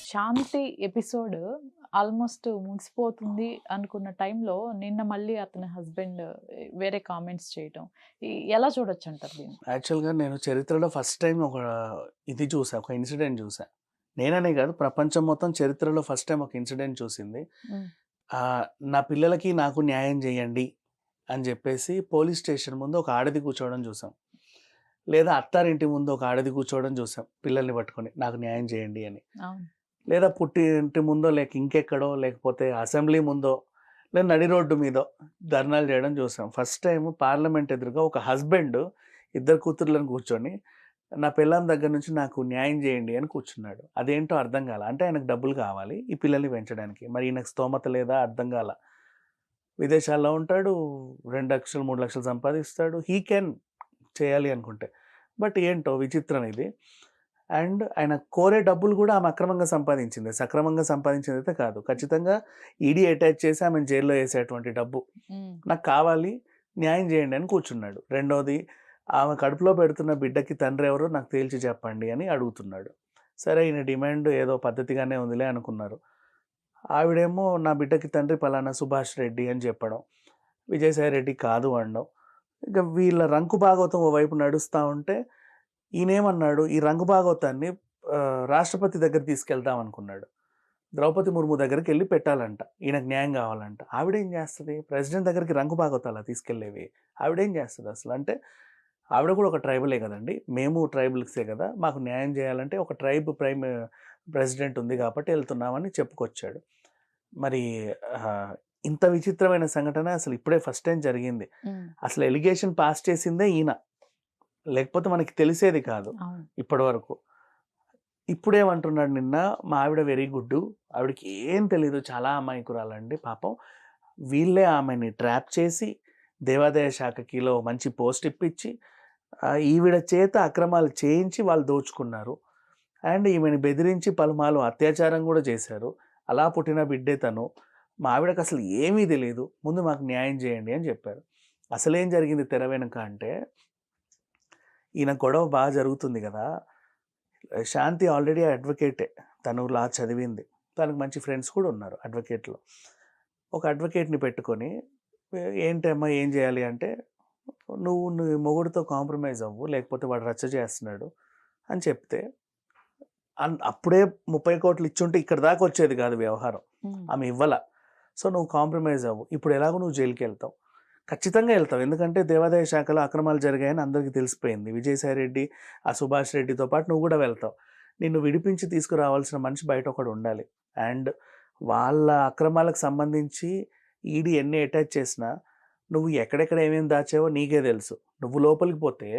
శాంతి episode almost ముగిసిపోతుంది అనుకున్న టైంలో నిన్న మళ్ళీ అతని హస్బెండ్ వేరే కామెంట్స్ చేయటం ఎలా చూడొచ్చంటారు దీన్ని? యాక్చువల్‌గా నేను చరిత్రలో ఫస్ట్ టైమ్ ఒక ఇది చూసా. ఒక ఇన్సిడెంట్ చూసా. నేననే కాదు, ప్రపంచం మొత్తం చరిత్రలో ఫస్ట్ టైమ్ ఒక ఇన్సిడెంట్ చూసింది. హ్మ్. నా పిల్లలకి నాకు న్యాయం చేయండి అని చెప్పేసి పోలీస్ స్టేషన్ ముందు ఒక ఆడది కూర్చోవడం చూసాం. లేదా అత్తారింటి ముందు ఒక ఆడది కూర్చోవడం చూసాం. పిల్లల్ని పట్టుకొని నాకు న్యాయం చేయండి అని. అవును. లేదా పుట్టి ఇంటి ముందో లేక ఇంకెక్కడో లేకపోతే అసెంబ్లీ ముందో లేదా నడి రోడ్డు మీదో ధర్నాలు చేయడం చూసాం. ఫస్ట్ టైం పార్లమెంట్ ఎదురుగా ఒక హస్బెండ్ ఇద్దరు కూతుర్లను కూర్చొని నా పెళ్ళాం దగ్గర నుంచి నాకు న్యాయం చేయండి అని కూర్చున్నాడు. అదేంటో అర్థం కాల. అంటే ఆయనకు డబ్బులు కావాలి ఈ పిల్లల్ని పెంచడానికి. మరి ఈయనకు స్తోమత లేదా అర్థం కాల. విదేశాల్లో ఉంటాడు. 2,00,000, 3,00,000 సంపాదిస్తాడు. హీ కెన్ చేయాలి అనుకుంటే. బట్ ఏంటో విచిత్రం ఇది. అండ్ ఆయన కోరే డబ్బులు కూడా ఆమె అక్రమంగా సంపాదించింది. సక్రమంగా సంపాదించిందైతే కాదు. ఖచ్చితంగా ఈడీ అటాచ్ చేసి ఆమెను జైల్‌లో ఏసేటువంటి డబ్బు. హ్మ్. నాకు కావాలి, న్యాయం చేయండి అని కూర్చున్నాడు. రెండోది, ఆమె కడుపులో పెడుతున్న బిడ్డకి తండ్రి ఎవరో నాకు తేల్చి చెప్పండి అని అడుగుతున్నాడు. సరే, ఈయన డిమాండ్ ఏదో పద్ధతిగానే ఉందిలే అనుకున్నారు. ఆవిడేమో నా బిడ్డకి తండ్రి పలానా సుభాష్ రెడ్డి అని చెప్పడం. విజయసాయి రెడ్డి కాదు అనడం. ఇక వీళ్ళ రంకు భాగవతం ఓవైపు నడుస్తా ఉంటే ఈయనేమన్నాడు, ఈ రంగు భాగవతాన్ని రాష్ట్రపతి దగ్గర తీసుకెళ్దాం అనుకున్నాడు. ద్రౌపది ముర్ము దగ్గరికెళ్ళి పెట్టాలంట. ఈయనకు న్యాయం కావాలంట. ఆవిడేం చేస్తది? ప్రెసిడెంట్ దగ్గరికి రంగు భాగవతాలా తీసుకెళ్ళేవి? ఆవిడేం చేస్తది అసలు? అంటే ఆవిడ కూడా ఒక ట్రైబలే కదండీ! మేము ట్రైబల్సే కదా! మాకు న్యాయం చేయాలంటే ఒక ట్రైబ్ ప్రెసిడెంట్ ఉంది కాబట్టి ఎళ్తున్నామని చెప్పుకొచ్చాడు. మరి ఆహ్, ఇంత విచిత్రమైన సంఘటన అసలు ఇప్పుడే ఫస్ట్ టైమ్ జరిగింది. హ్మ్. అసలు ఎలిగేషన్ పాస్ చేసిందే ఈయన. లేకపోతే మనకి తెలిసేది కాదు అవును. ఇప్పటివరకు. ఇప్పుడేమంటున్నాడు నిన్న, మా ఆవిడ వెరీ గుడ్డు. ఆవిడకి ఏం తెలీదు. చాలా అమాయకురాలండి పాపం. వీళ్ళే ఆమెని ట్రాప్ చేసి, దేవాదాయ శాఖకిలో మంచి పోస్ట్ ఇప్పించి, ఈవిడ చేత అక్రమాలు చేయించి వాళ్ళు దోచుకున్నారు. అండ్ ఈమెని బెదిరించి పలుమార్లు అత్యాచారం గూడా చేశారు. అలా పుట్టిన బిడ్డే తను. మా ఆవిడకసలు ఏమీ తెలీదు. ముందు మాకు న్యాయం చేయండి అని చెప్పారు. అసలేం జరిగింది తెర వెనుక అంటే, ఈయన గొడవ జరుగుతుంది గదా! శాంతి ఆల్రెడీ అడ్వకేటే. తను లా చదివింది. తనకు మంచి ఫ్రెండ్స్ కూడా ఉన్నారు అడ్వకేట్‌లో. ఒక అడ్వకేట్‌ని పెట్టుకొని ఏంటమ్మా ఏం చేయాలి అంటే, "నువ్వు నీ మొగుడితో కాంప్రమైజ్ అవ్వు. లేకపోతే వాడు రచ్చ చేస్తున్నాడు" అని చెప్తే, అప్పుడే 30,00,00,000 ఇచ్చుంటే ఇక్కడి దాకా వచ్చేది కాదు వ్యవహారం. హ్మ్. ఆమె ఇవ్వల. సో, నువ్వు కాంప్రమైజ్ అవ్వు. ఇప్పుడు ఎలాగో నువ్వు జైలుకెళ్తావు. ఖచ్చితంగా ఎళ్తావు. ఎందుకంటే దేవాదాయ శాఖలో అక్రమాలు జరిగాయని అందరికీ తెలిసిపోయింది. విజయసాయి రెడ్డి, ఆ సుభాష్ రెడ్డితో పాటు నువ్వు కూడా వెళ్తావు. నిన్ను విడిపించి తీసుకురావాల్సిన మనిషి బయట ఒకడుండాలి. అండ్ వాళ్ళ అక్రమాలకు సంబంధించి ఈడీ ఎన్ని అటాచ్ చేసినా, నువ్వు ఎక్కడెక్కడ ఏమేమి దాచావో నీకే తెలుసు. నువ్వు లోపలికి పోతే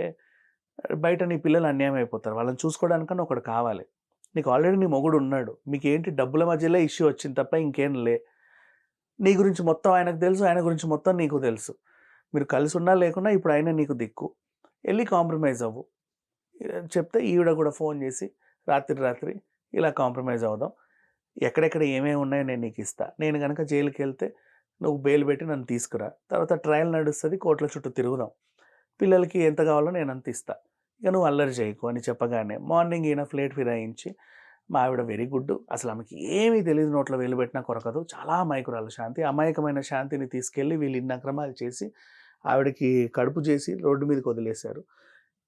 బయట నీ పిల్లలు అన్యాయం అయిపోతారు. వాళ్ళని చూసుకోవడానికన్నా ఒకడు కావాలి. నీకు ఆల్రెడీ నీ మొగుడున్నాడు. మీకేంటి డబ్బుల మధ్యలో ఇష్యూ వచ్చింది తప్ప ఇంకేం లే. నీ గురించి మొత్తం ఆయనకు తెలుసు. ఆయన గురించి మొత్తం నీకు తెలుసు. మీరు కలిసున్నా లేకున్నా ఇప్పుడు ఆయనే నీకు దిక్కు. ఎళ్లి కాంప్రమైజ్ అవ్వు. చెప్తే ఈవిడ కూడా ఫోన్ చేసి రాత్రి ఇలా కాంప్రమైజ్ అవుదాం. ఎక్కడెక్కడ ఏమేమి ఉన్నాయో నేను నీకిస్తా. నేను గనక జైలుకెళ్తే నువ్వు బెయిల్ పెట్టి నన్ను తీసుకురా. తర్వాత ట్రయల్ నడుస్తది. కోర్ట్‌ల చుట్టూ తిరుగుదాం. పిల్లలకి ఎంత కావాలో నేనంత ఇస్తా. ఇక నువ్వు అల్లరి చేయకు అని చెప్పగానే మార్నింగ్ ఈయన ఫ్లేట్ ఫిరాయించి, మా ఆవిడ వెరీ గుడ్డు. అసలు ఆమెకి ఏమీ తెలీదు. నోట్లో వేలు పెట్టినా కొరకదు. చాలా అమాయకురాలు శాంతి. అమాయకమైన శాంతిని తీసుకెళ్ళి వీళ్ళు ఇన్ని అక్రమాలు చేసి, ఆవిడకి కడుపు చేసి రోడ్డు మీదకి వదిలేశారు.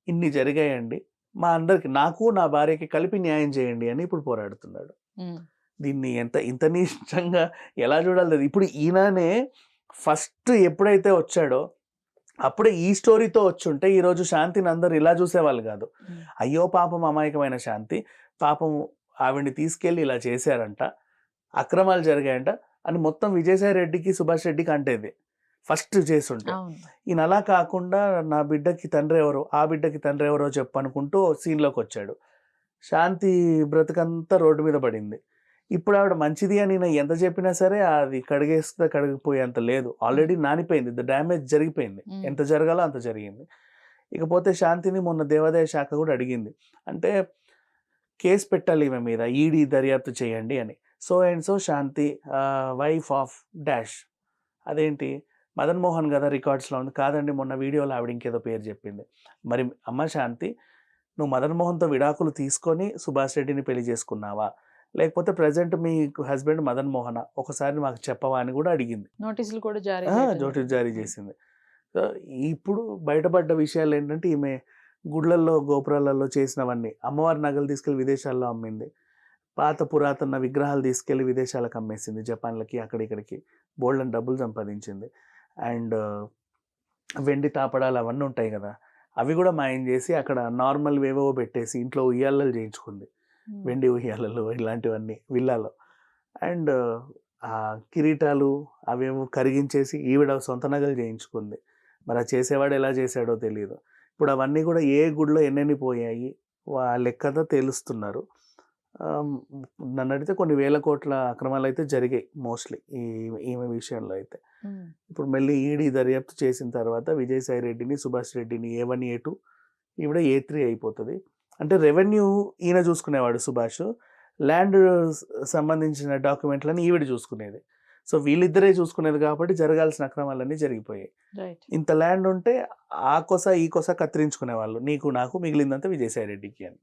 ఇన్ని జరిగాయండి. మా అందరికి, నాకు, నా భార్యకి కలిపి న్యాయం చేయండి అని ఇప్పుడు పోరాడుతున్నాడు. హ్మ్. దీన్ని ఇంత నీచంగా ఎలా చూడాలో తెలీదు. ఇప్పుడు ఈయననే ఫస్ట్ ఎప్పుడైతే వచ్చాడో, అప్పుడే ఈ స్టోరీతో వచ్చుంటే ఈరోజు శాంతిని అందరూ ఇలా చూసేవాళ్ళు కాదు. హ్మ్. అయ్యో పాపం అమాయకమైన శాంతి, పాపం ఆవిడని తీసుకెళ్ళి ఇలా చేశారంట, అక్రమాలు జరిగాయంట అని మొత్తం విజయసాయి రెడ్డికి, సుభాష్ రెడ్డికి అంటేది ఫస్ట్ చేసుంటే. అవును. ఈయన అలా కాకుండా నా బిడ్డకి తండ్రి ఎవరో, ఆ బిడ్డకి తండ్రి ఎవరో చెప్పనుకుంటూ సీన్‌లోకొచ్చాడు. శాంతి బ్రతుకంతా రోడ్డు మీద పడింది. ఇప్పుడు ఆవిడ మంచిది అని నేను ఎంత చెప్పినా సరే అది కడిగేస్తే కడిగిపోయేంత లేదు. ఆల్రెడీ నానిపోయింది. డ్యామేజ్ జరిగిపోయింది. హ్మ్. ఎంత జరగాలో అంత జరిగింది. ఇకపోతే శాంతిని మొన్న దేవాదాయ శాఖ కూడా అడిగింది. అంటే కేస్ పెట్టాలి ఈమె మీద. ఈడీ దర్యాప్తు చేయండి అని. So and so Shanti wife of dash. అదేంటి మదన్ మోహన్ గదా రికార్డ్స్‌లో ఉంది. కాదండి మొన్న వీడియోలో ఆవిడ ఇంకేదో పేరు చెప్పింది. మరి అమ్మ శాంతి, నువ్వు మదన్ మోహన్‌తో విడాకులు తీసుకొని సుభాష్ రెడ్డిని పెళ్లి చేసుకున్నావా? లేకపోతే ప్రజెంట్ మీ హస్బెండ్ మదన్ మోహన ఒకసారి మాకు చెప్పవా అని కూడా అడిగింది. నోటీసులు కూడా జారీ చేయటం నోటీస్ జరిగింది. జారీ చేసింది. సో, ఇప్పుడు బయటపడ్డ విషయాలు ఏంటంటే ఈమె గుడ్లల్లో గోపురాలలో చేసినవన్నీ అమ్మవారి నగలు తీసుకెళ్లి విదేశాల్లో అమ్మింది. పాత పురాతన విగ్రహాలు తీసుకెళ్లి విదేశాలకు అమ్మేసింది, జపాన్లకి అక్కడిక్కడికి. బోల్డెన్ డబ్బులు సంపాదించింది. అండ్ వెండి తాపడాలు అవన్నీ ఉంటాయి కదా, అవి కూడా మాయం చేసి అక్కడ నార్మల్ వేవో పెట్టేసి ఇంట్లో ఉయ్యాలలు చేయించుకుంది. ఉమ్. వెండి ఉయ్యాలలు ఇలాంటివన్నీ విల్లాలో. అండ్ ఆ కిరీటాలు అవేమో కరిగించేసి ఈవిడ సొంత నగలు చేయించుకుంది. మరి అది చేసేవాడు ఎలా చేశాడో తెలియదు. ఇప్పుడు అవన్నీ కూడా ఏ గుడిలో ఎన్నెన్ని పోయాయి లెక్కతో తేలుస్తున్నారు. ఆమ్, నన్ను అడిగితే కొన్ని వేల కోట్ల అక్రమాలు అయితే జరిగాయి మోస్ట్లీ ఈమె విషయంలో అయితే. ఉమ్. ఇప్పుడు మళ్ళీ ఈడీ దర్యాప్తు చేసిన తర్వాత విజయసాయి రెడ్డిని, సుభాష్ రెడ్డిని A1 A2, ఈవిడ A3 అయిపోతుంది. అంటే రెవెన్యూ ఈయన చూసుకునేవాడు సుభాష్, ల్యాండ్ సంబంధించిన డాక్యుమెంట్లని ఈవిడ చూసుకునేది. సో వీళ్ళిద్దరే చూసుకునేది కాబట్టి జరగాల్సిన అక్రమాలన్నీ జరిగిపోయాయి. రైట్. ఇంత ల్యాండ్ ఉంటే ఆ కొస ఈ కొస కత్తిరించుకునేవాళ్ళు, నీకు నాకు మిగిలిందంతా విజయసాయి రెడ్డికి అని.